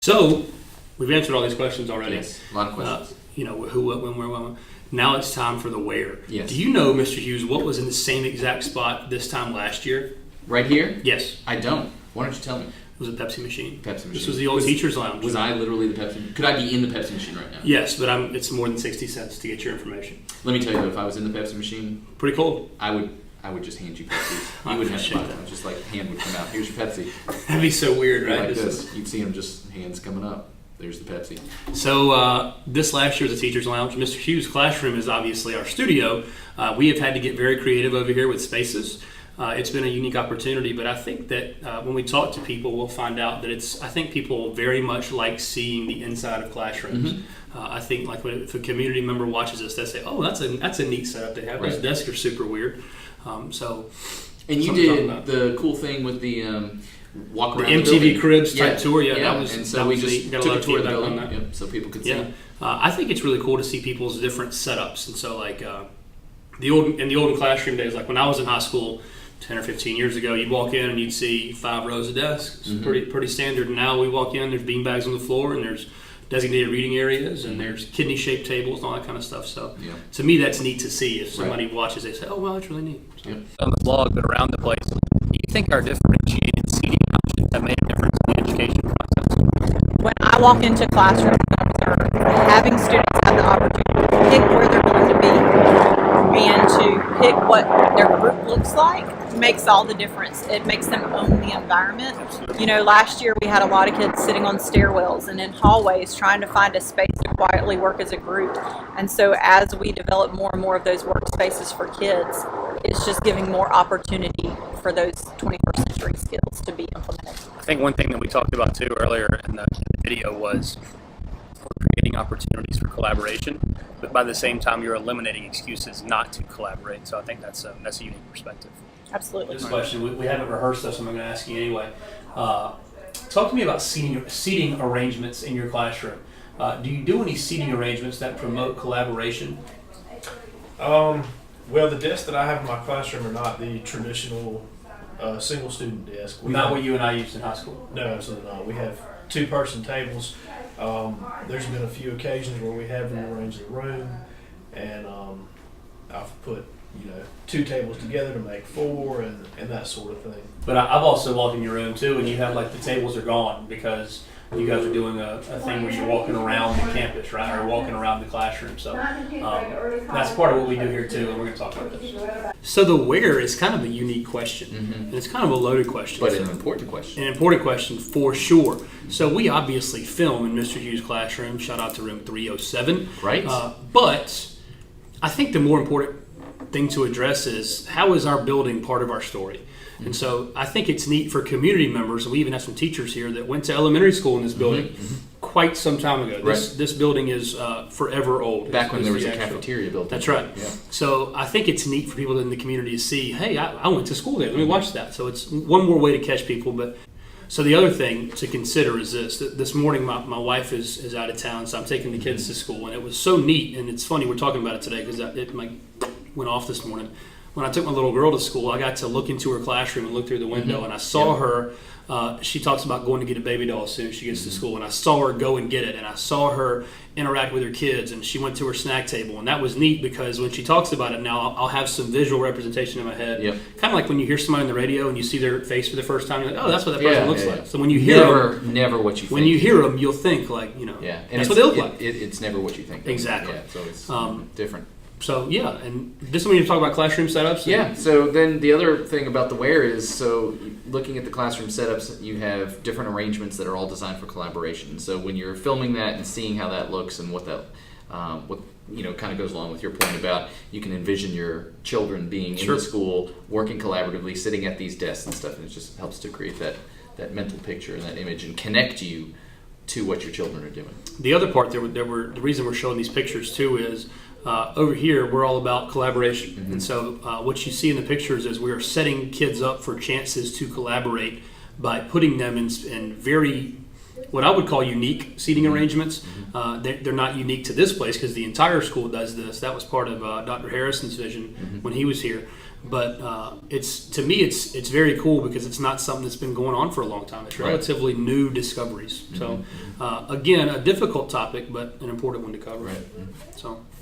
So, we've answered all these questions already. Yes, a lot of questions. Who, what, when, where, when. Now it's time for the where. Yes. Do you know, Mr. Hughes, what was in the same exact spot this time last year? Right here? Yes. I don't. Why don't you tell me? It was a Pepsi machine. Pepsi machine. This was the old teacher's lounge. Was I literally the Pepsi? Could I be in the Pepsi machine right now? Yes, but it's more than 60 cents to get your information. Let me tell you though, if I was in the Pepsi machine, Pretty cool. I would just hand you Pepsi. You wouldn't have to buy them. Just like hand would come out. Here's your Pepsi. That'd be so weird, right? Like this. You'd see them just hands coming up. There's the Pepsi. So this last year was a teacher's lounge. Mr. Hughes' classroom is obviously our studio. We have had to get very creative over here with spaces. It's been a unique opportunity, but I think that when we talk to people, we'll find out that I think people very much like seeing the inside of classrooms. Mm-hmm. I think like if a community member watches us, they say, "Oh, that's a neat setup they have. Right. Those desks are super weird." And you did the cool thing with the walk around the MTV Cribs type tour. Yeah, yeah. That was. And so we just got took a a tour of the feedback building, on that. yep, so people could see. Yeah, I think it's really cool to see people's different setups. And so like the olden classroom days, like when I was in high school 10 or 15 years ago, you'd walk in and you'd see 5 rows of desks. It's pretty standard. And now we walk in, there's bean bags on the floor, and there's designated reading areas, and there's kidney-shaped tables and all that kind of stuff. So to me, that's neat to see. If somebody watches, they say, "Oh, wow, that's really neat." So, on the blog, but around the place, do you think our differentiated seating options have made a difference in the education process? When I walk into classrooms, having students have the opportunity to pick where they're going to be and to pick what their group looks like makes all the difference. It makes them own the environment. You know, last year we had a lot of kids sitting on stairwells and in hallways trying to find a space to quietly work as a group. And so as we develop more and more of those workspaces for kids, it's just giving more opportunity for those 21st century skills to be implemented. I think one thing that we talked about too earlier in the video was we're creating opportunities for collaboration, but by the same time you're eliminating excuses not to collaborate. So I think that's a unique perspective. Absolutely. This question, we haven't rehearsed this, so I'm going to ask you anyway. Talk to me about seating arrangements in your classroom. Do you do any seating arrangements that promote collaboration? Well, the desks that I have in my classroom are not the traditional single student desk. Not what you and I used in high school? No, absolutely not. We have 2-person tables. There's been a few occasions where we have rearranged the room, and I've put 2 tables together to make 4 and that sort of thing. But I've also walked in your room too, and you have like the tables are gone because you guys are doing a thing where you're walking around the campus, right? Or walking around the classroom. So that's part of what we do here too, and we're going to talk about this. So the where is kind of a unique question, and it's kind of a loaded question. But an important question. An important question for sure. So we obviously film in Mr. Hughes' classroom. Shout out to room 307. Right. But I think the more important thing to address is how is our building part of our story? And so I think it's neat for community members, and we even have some teachers here that went to elementary school in this building quite some time ago. This building is forever old. Back when there was a cafeteria built. That's right. Yeah. So I think it's neat for people in the community to see, hey, I went to school there. Let me watch that. So it's one more way to catch people. But so the other thing to consider is this. This morning my wife is out of town, so I'm taking the kids to school. And it was so neat. And it's funny, we're talking about it today because it went off this morning. When I took my little girl to school, I got to look into her classroom and look through the window, and I saw her. She talks about going to get a baby doll as soon as she gets to school, and I saw her go and get it, and I saw her interact with her kids, and she went to her snack table, and that was neat because when she talks about it now, I'll have some visual representation in my head. Yep. Kind of like when you hear somebody on the radio and you see their face for the first time, you're like, oh, that's what that person looks like. So when you hear them, never what you think. when you hear them, you'll think like, and that's what they look like. It's never what you think. Exactly. Yeah, so it's different. So yeah, and this is when you talk about classroom setups. Yeah. So then the other thing about the where is looking at the classroom setups, you have different arrangements that are all designed for collaboration. So when you're filming that and seeing how that looks and what that kind of goes along with your point about you can envision your children being in the school, working collaboratively, sitting at these desks and stuff, and it just helps to create that mental picture and that image and connect you to what your children are doing. The other part the reason we're showing these pictures too is over here we're all about collaboration, and so what you see in the pictures is we are setting kids up for chances to collaborate by putting them in very what I would call unique seating arrangements. They're not unique to this place because the entire school does this. That was part of Dr. Harrison's vision when he was here. But to me, it's very cool because it's not something that's been going on for a long time. It's Right. relatively new discoveries. So again, a difficult topic, but an important one to cover. Right. So